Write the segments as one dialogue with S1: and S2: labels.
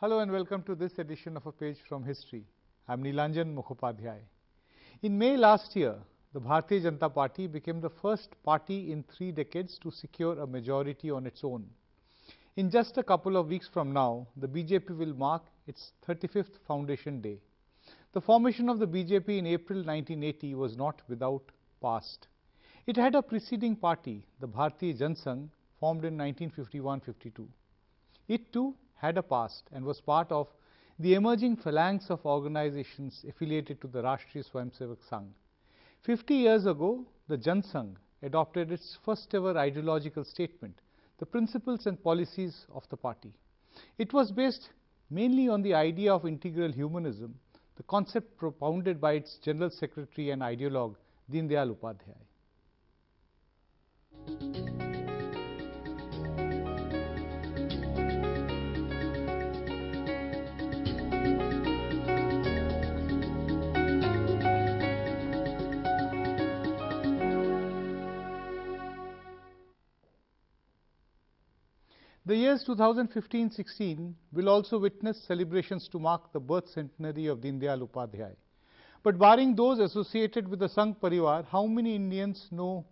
S1: Hello and welcome to this edition of A Page from History. I am Nilanjan Mukhopadhyay. In May last year, the Bharatiya Janata Party became the first party in 3 decades to secure a majority on its own. In just a couple of weeks from now, the BJP will mark its 35th foundation day. The formation of the BJP in April 1980 was not without past. It had a preceding party, the Bharatiya Janata, formed in 1951-52. It too had a past and was part of the emerging phalanx of organizations affiliated to the Rashtriya Swayamsevak Sangh. 50 years ago, the Janasangh adopted its first ever ideological statement, the principles and policies of the party. It was based mainly on the idea of integral humanism, the concept propounded by its General Secretary and ideologue, Deen Dayal Upadhyay. The years 2015-16 will also witness celebrations to mark the birth centenary of Deen Dayal Upadhyay. But barring those associated with the Sangh Parivar, how many Indians do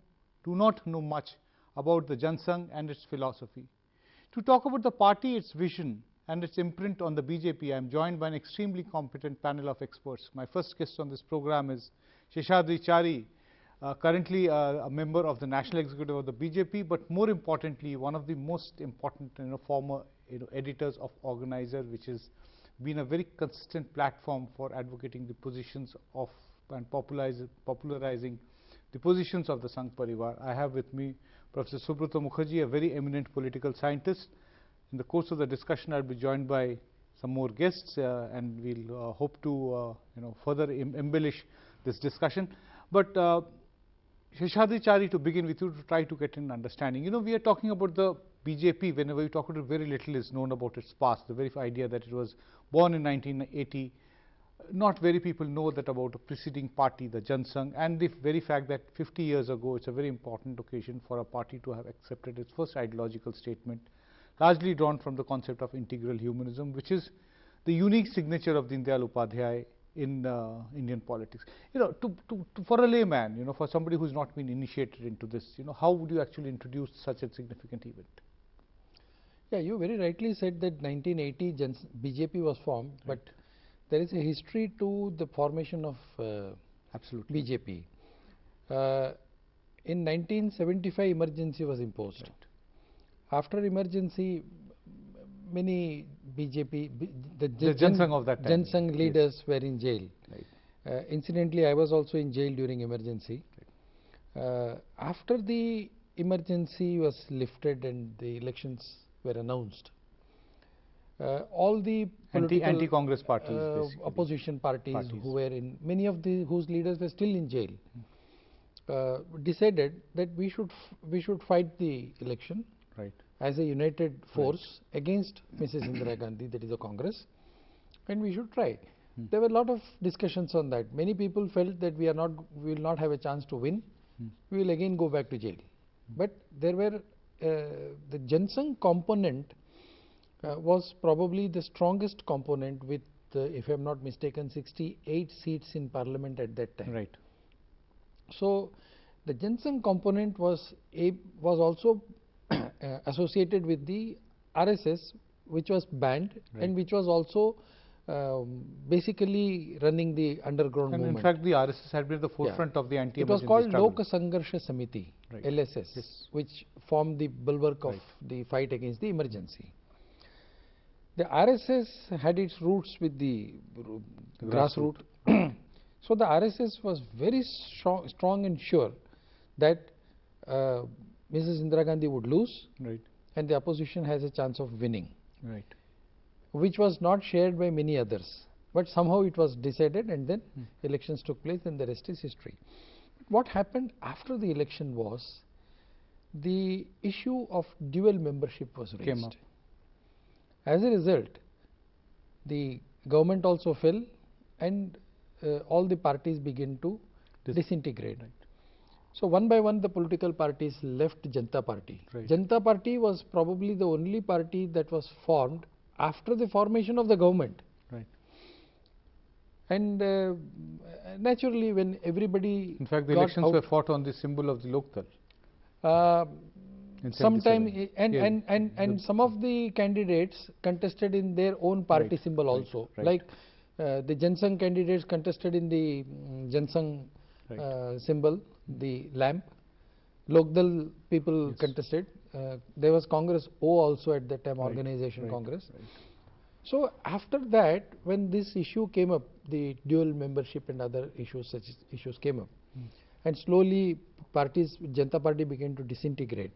S1: not know much about the Janasangh and its philosophy? To talk about the party, its vision and its imprint on the BJP, I am joined by an extremely competent panel of experts. My first guest on this program is Seshadri Chari, currently a member of the National Executive of the BJP, but more importantly, one of the most important former editors of Organizer, which has been a very consistent platform for advocating the positions of and popularizing the positions of the Sangh Parivar. I have with me Professor Subrata Mukherjee, a very eminent political scientist. In the course of the discussion, I'll be joined by some more guests, and we'll hope to further embellish this discussion. But Seshadri Chari, to begin with you, to try to get an understanding. We are talking about the BJP. Whenever we talk about it, very little is known about its past. The very idea that it was born in 1980, not very people know that about a preceding party, the Janasangh, and the very fact that 50 years ago, it's a very important occasion for a party to have accepted its first ideological statement, largely drawn from the concept of integral humanism, which is the unique signature of Deen Dayal Upadhyay in Indian politics. For a layman, for somebody who's not been initiated into this, how would you actually introduce such a significant event?
S2: Yeah, you very rightly said that 1980 BJP was formed, right. But there is a history to the formation of
S1: absolutely
S2: BJP. In 1975, emergency was imposed. Right. After emergency, many BJP, the
S1: Janasangh of that time,
S2: Janasangh leaders were in jail. Right. Incidentally, I was also in jail during emergency. Right. After the emergency was lifted and the elections were announced, all the
S1: anti-Congress parties,
S2: opposition parties who were in, many of whose leaders were still in jail, decided that we should fight the election.
S1: Right.
S2: As a united force against Mrs. Indira Gandhi, that is the Congress, and we should try. There were a lot of discussions on that. Many people felt that we will not have a chance to win. We will again go back to jail. But there were the Janasangh component was probably the strongest component with, if I am not mistaken, 68 seats in Parliament at that time.
S1: Right.
S2: So the Janasangh component was also associated with the RSS, which was banned, right. And which was also basically running the underground movement.
S1: In fact, the RSS had been at the forefront of the anti-emergency
S2: struggle. It was called
S1: struggle.
S2: Lok Sangharsha Samiti,
S1: right.
S2: LSS, yes. Which formed the bulwark of the fight against the emergency. The RSS had its roots with the grassroots. So the RSS was very strong and sure that Mrs. Indira Gandhi would lose,
S1: right.
S2: And the opposition has a chance of winning,
S1: right.
S2: Which was not shared by many others. But somehow it was decided, and then elections took place, and the rest is history. What happened after the election was the issue of dual membership was raised.
S1: Came up.
S2: As a result, the government also fell, and all the parties began to disintegrate. Right. So one by one the political parties left Janata Party.
S1: Right.
S2: Janata Party was probably the only party that was formed after the formation of the government.
S1: Right.
S2: And naturally, when everybody
S1: In fact, the
S2: got
S1: elections
S2: out,
S1: were fought on the symbol of the Lokdal. In
S2: sometime
S1: 77.
S2: and some of the candidates contested in their own party
S1: Right,
S2: symbol
S1: right,
S2: also,
S1: right.
S2: like the Jansang candidates contested in the Jansang
S1: Right.
S2: symbol, the lamp. Lokdal people
S1: Yes.
S2: contested. There was Congress O also at that time,
S1: Right,
S2: organization
S1: right,
S2: Congress.
S1: right.
S2: So after that, when this issue came up, the dual membership and other issues, such issues came up, and slowly parties, Janata Party began to disintegrate.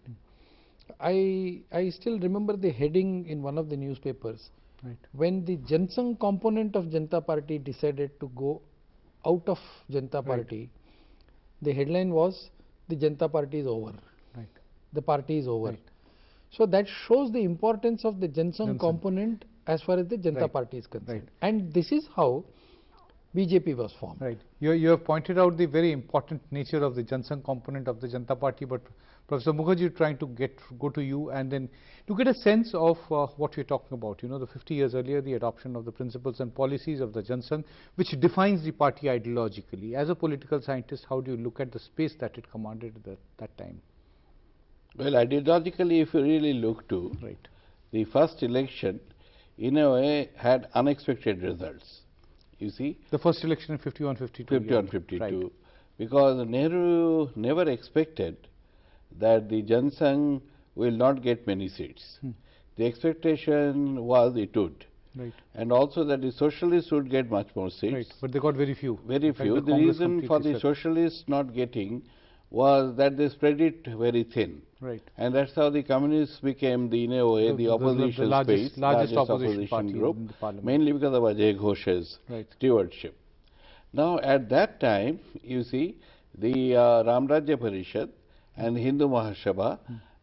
S2: I still remember the heading in one of the newspapers,
S1: Right.
S2: when the Jansang component of Janata Party decided to go out of Janata
S1: Right.
S2: Party, the headline was, the Janata Party is over,
S1: Right.
S2: the party is over.
S1: Right.
S2: So that shows the importance of the Jansang
S1: Jansang.
S2: component as far as the Janata
S1: Right.
S2: Party is concerned.
S1: Right.
S2: And this is how BJP was formed.
S1: Right. You have pointed out the very important nature of the Jansang component of the Janata Party, but Professor Mukherjee trying to go to you and then to get a sense of what we're talking about. You know, the 50 years earlier, the adoption of the principles and policies of the Jansang, which defines the party ideologically. As a political scientist, how do you look at the space that it commanded at that time?
S3: Well, ideologically, if you really look to
S1: Right.
S3: the first election, in a way, had unexpected results. You see,
S1: The first election in 51-52.
S3: 51-52,
S1: Right.
S3: because Nehru never expected that the Jansang will not get many seats. The expectation was it would,
S1: Right.
S3: and also that the socialists would get much more seats.
S1: Right. But they got very few.
S3: Very
S1: In fact,
S3: few. The
S1: Congress
S3: reason for
S1: completely
S3: the
S1: swept.
S3: socialists not getting was that they spread it very thin.
S1: Right.
S3: And that's how the communists became the, in a way, the opposition
S1: largest opposition party
S3: group,
S1: in the parliament.
S3: mainly because of Ajay Ghosh's
S1: Right.
S3: stewardship. Now, at that time, you see, the Ramrajya Parishad and Hindu Mahasabha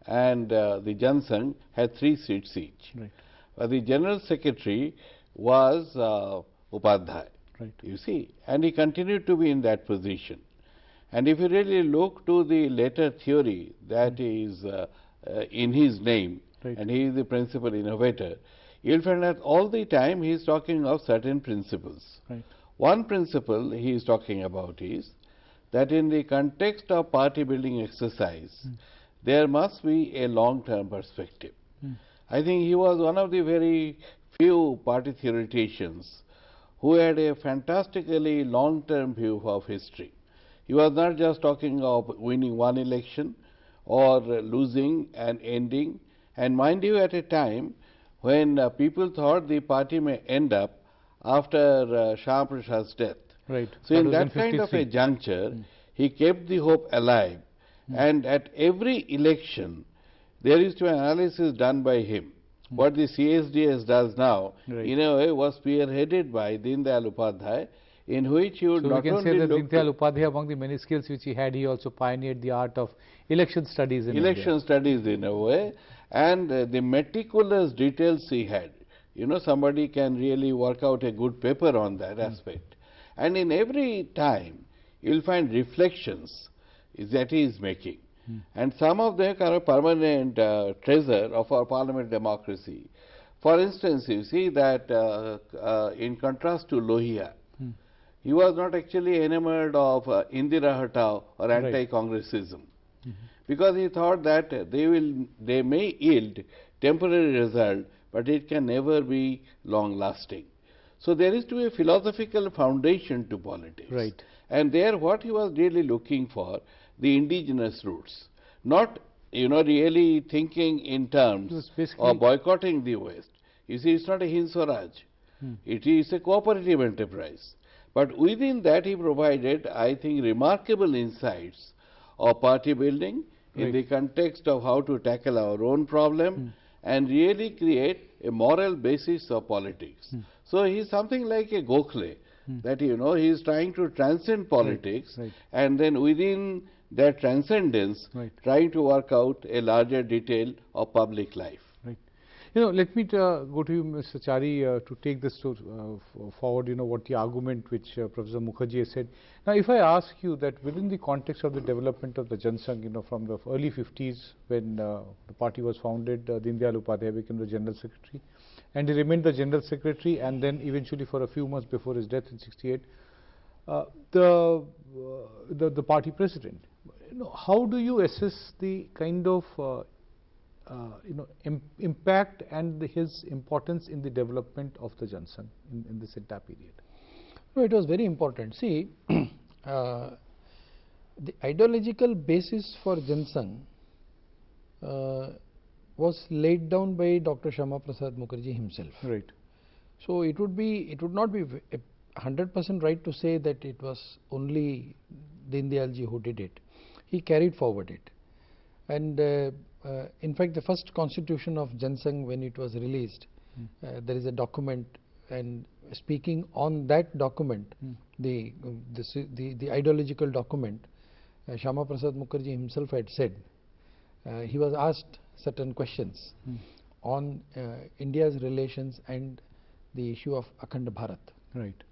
S3: and the Jansang had 3 seats each.
S1: Right.
S3: The General Secretary was Upadhyay.
S1: Right.
S3: You see, and he continued to be in that position. And if you really look to the later theory that is in his name,
S1: Right.
S3: and he is the principal innovator, you'll find that all the time he is talking of certain principles.
S1: Right.
S3: One principle he is talking about is that in the context of party building exercise, there must be a long-term perspective. I think he was one of the very few party theoreticians who had a fantastically long-term view of history. He was not just talking of winning one election or losing and ending. And mind you, at a time when people thought the party may end up after Shah Prasad's death.
S1: Right.
S3: So in
S1: was
S3: that kind of a
S1: 53.
S3: juncture, he kept the hope alive. And at every election, there is to be analysis done by him. What the CSDS does now,
S1: Right.
S3: in a way, was spearheaded by Deen Dayal Upadhyay, in which he would
S1: So we
S3: not
S1: can say
S3: only
S1: that
S3: look
S1: Deen Dayal Upadhyay, among the many skills which he had, he also pioneered the art of election studies in
S3: election
S1: India.
S3: studies in a way, and the meticulous details he had. You know, somebody can really work out a good paper on that aspect. And in every time, you will find reflections that he is making. And some of them are a permanent treasure of our parliament democracy. For instance, you see that in contrast to Lohia, he was not actually enamored of Indira Hatao or
S1: Right.
S3: anti-Congressism, because he thought that they may yield temporary result, but it can never be long lasting. So there is to be a philosophical foundation to politics.
S1: Right.
S3: And there what he was really looking for, the indigenous roots, not, you know, really thinking in
S1: It was
S3: terms
S1: basically-
S3: of boycotting the West. You see, it's not a Hind Swaraj. It is a cooperative enterprise. But within that he provided, I think, remarkable insights of party building in
S1: Right.
S3: the context of how to tackle our own problem and really create a moral basis of politics. So he is something like a Gokhale, that, you know, he is trying to transcend politics,
S1: right.
S3: and then within that transcendence,
S1: Right.
S3: trying to work out a larger detail of public life.
S1: Right. Let me go to you, Mr. Chari, to take this forward, what the argument which Professor Mukherjee has said. Now, if I ask you that within the context of the development of the Jansangh, from the early 50s when the party was founded, Deen Dayal Upadhyay became the General Secretary, and he remained the General Secretary, and then eventually for a few months before his death in 68, the party president. How do you assess the kind of impact and his importance in the development of the Jansangh in this entire period?
S2: No, it was very important. See, the ideological basis for Jansangh was laid down by Dr. Shama Prasad Mukherjee himself.
S1: Right.
S2: So it would not be 100% right to say that it was only Deen Dayal ji who did it. He carried forward it, and in fact, the first constitution of Jansangh, when it was released, there is a document, and speaking on that document, the ideological document, Shama Prasad Mukherjee himself had said, he was asked certain questions on India's relations and the issue of Akhand Bharat.
S1: Right.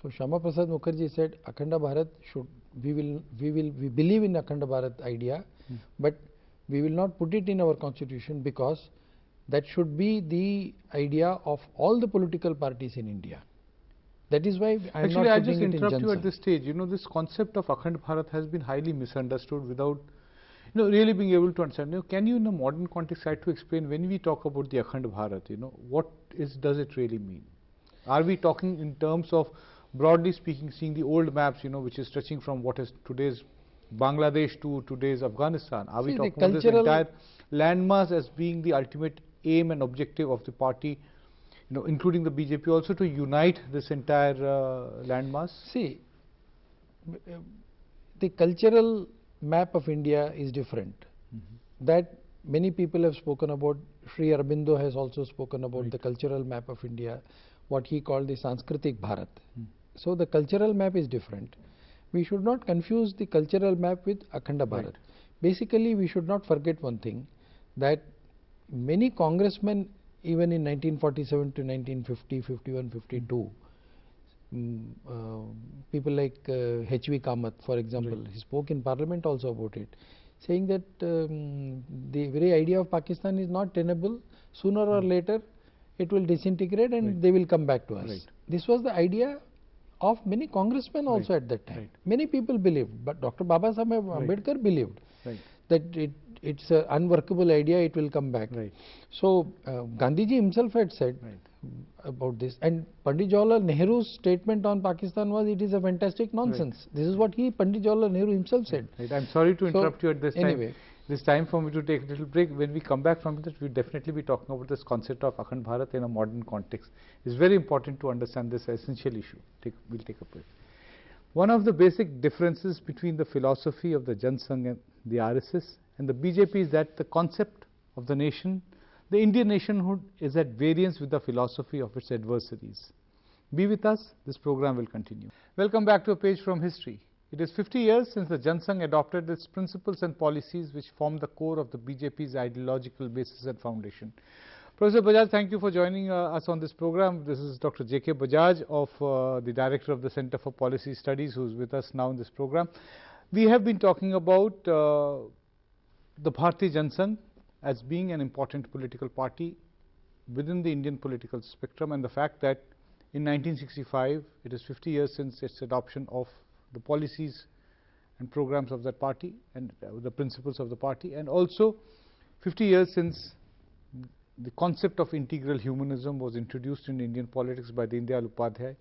S2: So Shama Prasad Mukherjee said, Akhanda Bharat we believe in Akhanda Bharat idea, but we will not put it in our constitution because that should be the idea of all the political parties in India. That is why I am
S1: Actually,
S2: not
S1: I
S2: putting
S1: just
S2: it in
S1: interrupt you
S2: Jansangh.
S1: at this stage. This concept of Akhand Bharat has been highly misunderstood without really being able to understand. Can you, in a modern context, try to explain when we talk about the Akhand Bharat, what does it really mean? Are we talking in terms of, broadly speaking, seeing the old maps, which is stretching from what is today's Bangladesh to today's Afghanistan? Are we talking about this entire landmass as being the ultimate aim and objective of the party, including the BJP also, to unite this entire landmass?
S2: See, the cultural map of India is different. That many people have spoken about. Sri Aurobindo has also spoken about the cultural map of India, what he called the Sanskritik Bharat. So the cultural map is different. We should not confuse the cultural map with Akhanda Bharat. Basically, we should not forget one thing, that many congressmen, even in 1947 to 1950, 51, 52, people like H.V. Kamath, for example, he spoke in parliament also about it, saying that the very idea of Pakistan is not tenable. Sooner or later, it will disintegrate and they will come back to us. This was the idea of many congressmen also at that time. Many people believed, but Dr. Babasaheb Ambedkar believed that it's an unworkable idea, it will come back. So Gandhiji himself had said about this, and Pandit Jawaharlal Nehru's statement on Pakistan was, it is a fantastic nonsense. This is what Pandit Jawaharlal Nehru himself said.
S1: I'm sorry to interrupt you at this
S2: anyway,
S1: time. This time for me to take a little break. When we come back from it, we'll definitely be talking about this concept of Akhand Bharat in a modern context. It's very important to understand this essential issue. We'll take a break. One of the basic differences between the philosophy of the Jansangh and the RSS and the BJP is that the concept of the nation, the Indian nationhood, is at variance with the philosophy of its adversaries. Be with us, this program will continue. Welcome back to a page from history. It is 50 years since the Jansangh adopted its principles and policies which form the core of the BJP's ideological basis and foundation. Professor Bajaj, thank you for joining us on this program. This is Dr. J.K. Bajaj, the Director of the Center for Policy Studies, who is with us now in this program. We have been talking about the Bharatiya Jansangh as being an important political party within the Indian political spectrum, and the fact that in 1965, it is 50 years since its adoption of the policies and programs of that party and the principles of the party, and also 50 years since the concept of integral humanism was introduced in Indian politics by Deen Dayal Upadhyay.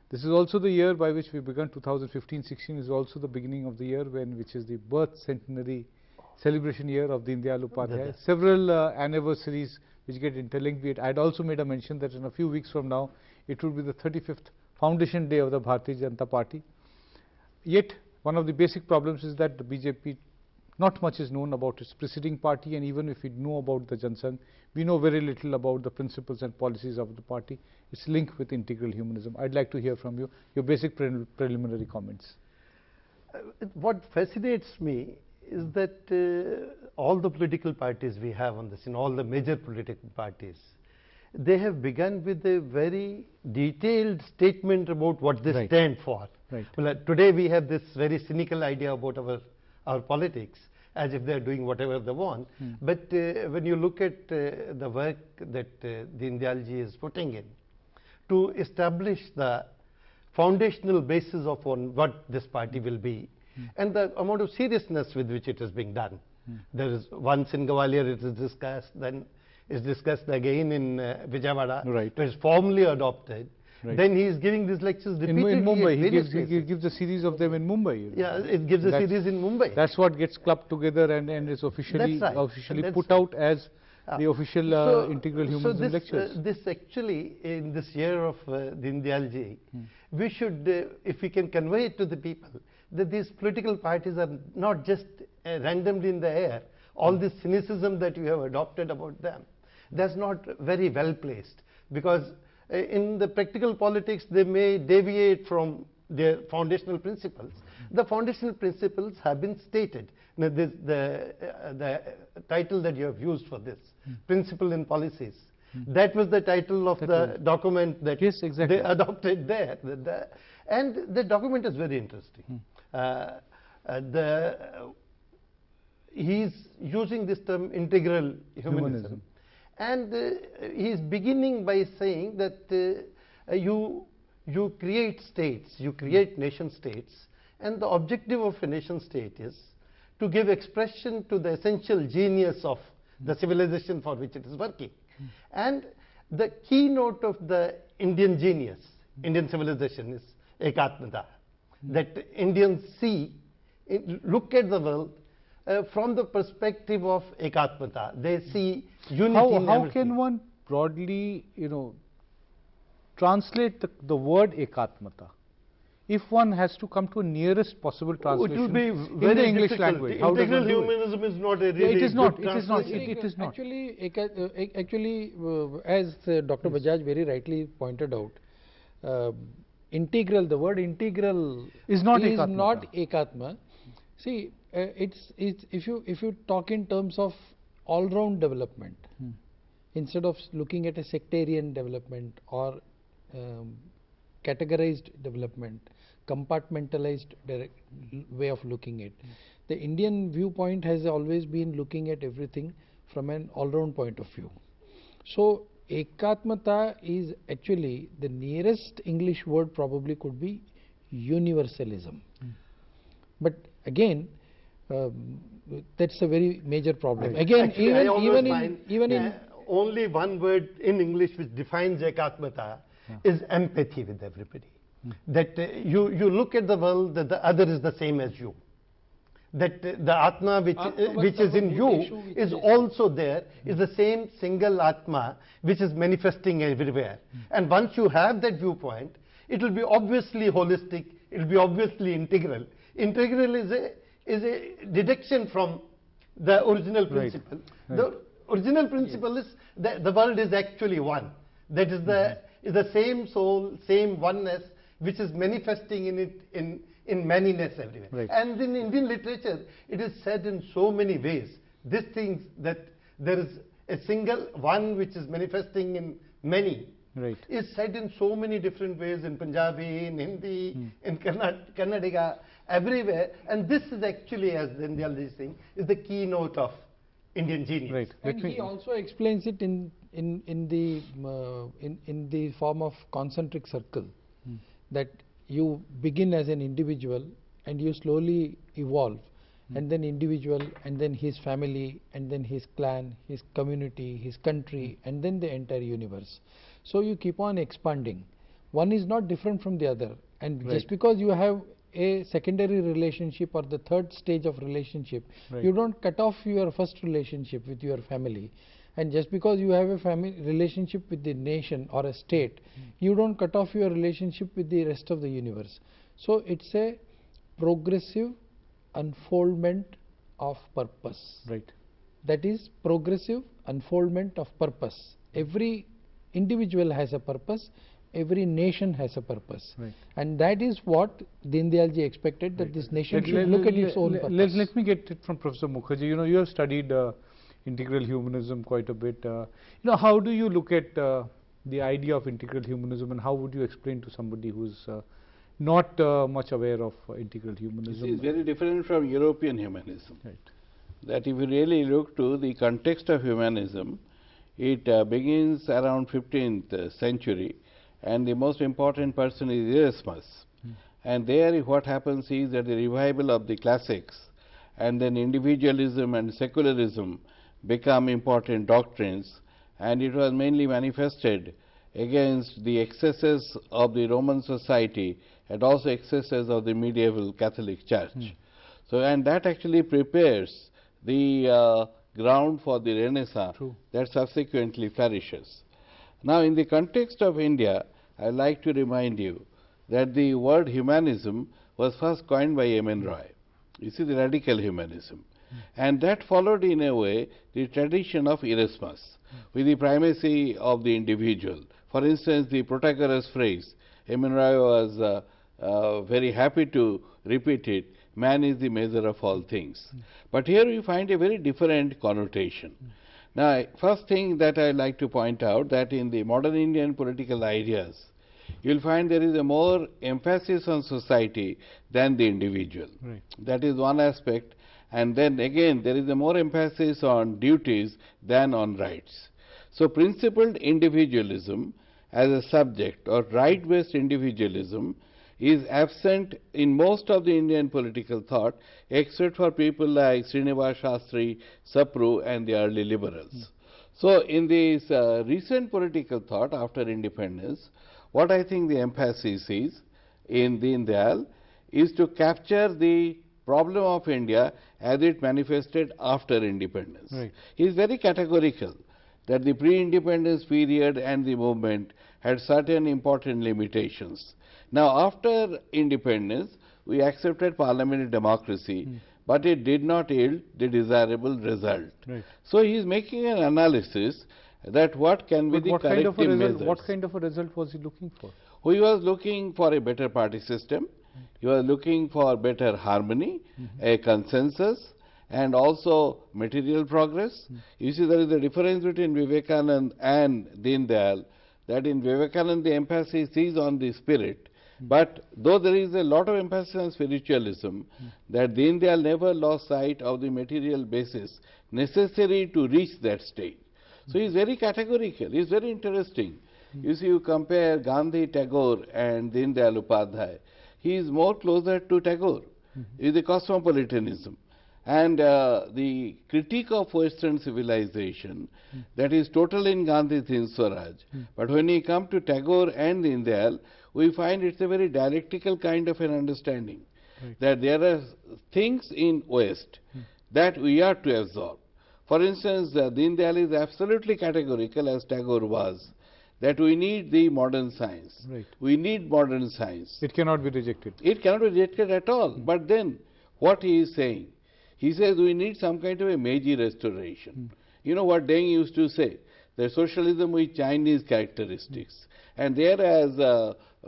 S1: This is also the year by which we began. 2015-16 is also the beginning of the year which is the birth centenary celebration year of Deen Dayal Upadhyay. Several anniversaries which get interlinked. I had also made a mention that in a few weeks from now, it will be the 35th foundation day of the Bharatiya Janata Party. Yet, one of the basic problems is that the BJP, not much is known about its preceding party, and even if we know about the Jansangh, we know very little about the principles and policies of the party, its link with integral humanism. I'd like to hear from you, your basic preliminary comments.
S4: What fascinates me is that all the political parties we have on the scene, all the major political parties, they have begun with a very detailed statement about what they
S1: Right.
S4: stand for.
S1: Right.
S4: Well, today we have this very cynical idea about our politics, as if they are doing whatever they want. But when you look at the work that Deen Dayal ji is putting in to establish the foundational basis of on what this party will be, and the amount of seriousness with which it is being done. There is once in Gwalior it is discussed, then is discussed again in Vijayawada,
S1: Right.
S4: where it's formally adopted.
S1: Right.
S4: Then he is giving these lectures repeatedly
S1: In Mumbai,
S4: at
S1: he
S4: various
S1: gives,
S4: places.
S1: a series of them in Mumbai. you know.
S4: Yeah, it gives a
S1: That's-
S4: series in Mumbai.
S1: That's what gets clubbed together and is officially
S4: That's right.
S1: officially
S4: That's
S1: put
S4: right.
S1: out as the official integral humanism
S4: this,
S1: lectures.
S4: this actually, in this year of Deen Dayal ji, we should, if we can convey it to the people, that these political parties are not just randomly in the air. All this cynicism that you have adopted about them, that's not very well placed, because in the practical politics they may deviate from their foundational principles. The foundational principles have been stated. Now, the title that you have used for this, Principle in Policies, that was the title of the document that
S1: Yes, exactly.
S4: they adopted there. And the document is very interesting. He's using this term integral humanism. And he's beginning by saying that you create states, you create nation states, and the objective of a nation state is to give expression to the essential genius of the civilization for which it is working. And the keynote of the Indian genius, Indian civilization, is ekatmata, that Indians see, look at the world from the perspective of ekatmata. They see unity in
S1: How
S4: everything.
S1: can one broadly, translate the word ekatmata? If one has to come to a nearest possible translation
S4: It will be
S1: in
S4: very
S1: the English
S4: difficult.
S1: language, how does
S4: Integral
S1: one do it?
S4: humanism is not a really
S1: it is not,
S4: good
S1: it is not,
S4: translation.
S1: it is not.
S2: Actually, as Dr. Bajaj very rightly pointed out, integral, the word integral
S1: Is not
S2: is
S1: ekatmata.
S2: not ekatma. See, it's if you talk in terms of all-round development, instead of looking at a sectarian development or categorized development, compartmentalized way of looking at. The Indian viewpoint has always been looking at everything from an all-round point of view. So, ekatmata is actually the nearest English word probably could be universalism. But again, that's a very major problem.
S1: Right.
S2: Again,
S4: Actually, I almost
S2: even
S4: find,
S2: in
S4: only one word in English which defines ekatmata is empathy with everybody. That you look at the world, that the other is the same as you. That the Atma which is in you is also there, is the same single Atma which is manifesting everywhere. And once you have that viewpoint, it will be obviously holistic, it will be obviously integral. Integral is a deduction from the original principle.
S1: Right.
S4: The original principle is that the world is actually one. That is the same soul, same oneness, which is manifesting in it in manyness everywhere.
S1: Right.
S4: And in Indian literature, it is said in so many ways. This thing that there is a single one which is manifesting in many.
S1: Right.
S4: Is said in so many different ways, in Punjabi, in Hindi, in Kannadiga, everywhere. And this is actually, as Deen Dayal is saying, is the keynote of Indian genius.
S1: Right.
S2: And he also explains it in the form of concentric circle, that you begin as an individual and you slowly evolve, and then individual, and then his family, and then his clan, his community, his country, and then the entire universe. So you keep on expanding. One is not different from the other, and just because you have a secondary relationship or the third stage of relationship, you don't cut off your first relationship with your family. And just because you have a family relationship with the nation or a state, you don't cut off your relationship with the rest of the universe. So it's a progressive unfoldment of purpose.
S1: Right.
S2: That is progressive unfoldment of purpose. Every individual has a purpose, every nation has a purpose.
S1: Right.
S2: And that is what Deen Dayal ji expected, that this nation should look at its own purpose.
S1: Let me get it from Professor Mukherjee. You know, you have studied integral humanism quite a bit. How do you look at the idea of integral humanism, and how would you explain to somebody who's not much aware of integral humanism?
S3: This is very different from European humanism.
S1: Right.
S3: That if you really look to the context of humanism, it begins around 15th century, and the most important person is Erasmus. And there what happens is that the revival of the classics and then individualism and secularism become important doctrines, and it was mainly manifested against the excesses of the Roman society and also excesses of the medieval Catholic Church. So, and that actually prepares the ground for the Renaissance that subsequently flourishes. Now, in the context of India, I would like to remind you that the word humanism was first coined by M.N. Roy. You see, the radical humanism. And that followed in a way the tradition of Erasmus with the primacy of the individual. For instance, the Protagoras phrase, M.N. Roy was very happy to repeat it, man is the measure of all things. But here we find a very different connotation. Now, first thing that I would like to point out, that in the modern Indian political ideas, you will find there is a more emphasis on society than the individual.
S1: Right.
S3: That is one aspect. And then again, there is a more emphasis on duties than on rights. So, principled individualism as a subject, or right-based individualism, is absent in most of the Indian political thought, except for people like Srinivas Shastri, Sapru and the early liberals. So, in this recent political thought after independence, what I think the emphasis is in Deen Dayal is to capture the problem of India as it manifested after independence.
S1: Right.
S3: He is very categorical that the pre-independence period and the movement had certain important limitations. Now, after independence, we accepted parliamentary democracy, but it did not yield the desirable result.
S1: Right.
S3: So, he is making an analysis that what can be
S1: But
S3: the
S1: what kind of a
S3: corrective
S1: result?
S3: measures.
S1: What kind of a result was he looking for?
S3: He was looking for a better party system. He was looking for better harmony, a consensus, and also material progress. You see, there is a difference between Vivekananda and Deen Dayal, that in Vivekananda the emphasis is on the spirit, but though there is a lot of emphasis on spiritualism, that Deen Dayal never lost sight of the material basis necessary to reach that stage. So, he is very categorical, he is very interesting. You see, you compare Gandhi, Tagore and Deen Dayal Upadhyay, he is more closer to Tagore, is the cosmopolitanism. And the critique of Western civilization, that is total in Gandhi's Hind Swaraj. But when we come to Tagore and Deen Dayal, we find it's a very dialectical kind of an understanding, that there are things in West that we are to absorb. For instance, Deen Dayal is absolutely categorical, as Tagore was, that we need the modern science.
S1: Right.
S3: We need modern science.
S1: It cannot be rejected.
S3: It cannot be rejected at all. But then, what he is saying? He says we need some kind of a Meiji restoration. You know what Deng used to say? The socialism with Chinese characteristics. And there, as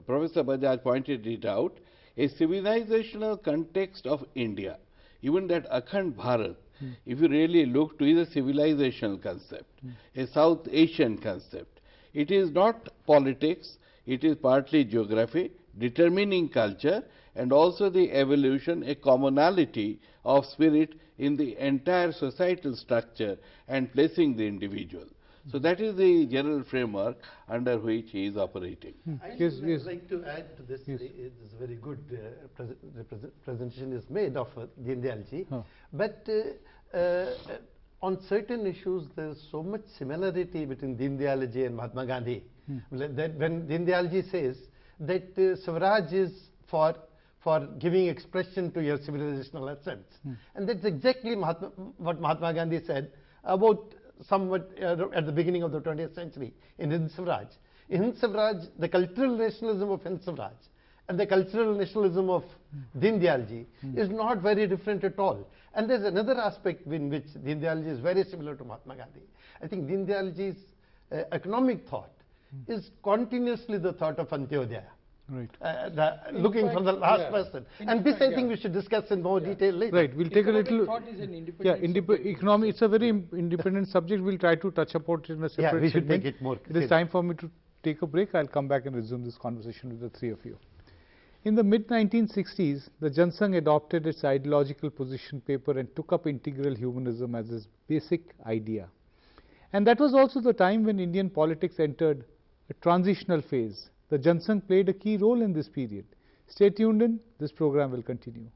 S3: Professor Bajaj pointed it out, a civilizational context of India, even that Akhand Bharat, if you really look to, is a civilizational concept, a South Asian concept. It is not politics, it is partly geography, determining culture, and also the evolution, a commonality of spirit in the entire societal structure and placing the individual. So, that is the general framework under which he is operating.
S4: I
S1: Yes,
S4: would
S1: yes.
S4: like to add to this.
S1: Yes.
S4: It is very good presentation is made of Deen Dayal ji. But on certain issues, there is so much similarity between Deen Dayal ji and Mahatma Gandhi. That when Deen Dayal ji says that Swaraj is for giving expression to your civilizational essence. And that's exactly what Mahatma Gandhi said about somewhat at the beginning of the 20th century in Hind Swaraj. In Hind Swaraj, the cultural nationalism of Hind Swaraj and the cultural nationalism of Deen Dayal ji is not very different at all. And there's another aspect in which Deen Dayal ji is very similar to Mahatma Gandhi. I think Deen Dayal ji's economic thought is continuously the thought of Antyodaya.
S1: Right.
S4: Looking for the last person. And this I think we should discuss in more detail later.
S1: Right. We'll take a little.
S2: Thought is an independent
S1: Economy. It's a very independent subject. We'll try to touch upon it in a separate
S4: Yeah, we should
S1: segment.
S4: take it more.
S1: It is time for me to take a break. I'll come back and resume this conversation with the three of you. In the mid-1960s, the Jansangh adopted its ideological position paper and took up integral humanism as its basic idea. And that was also the time when Indian politics entered a transitional phase. The Jansangh played a key role in this period. Stay tuned in, this program will continue.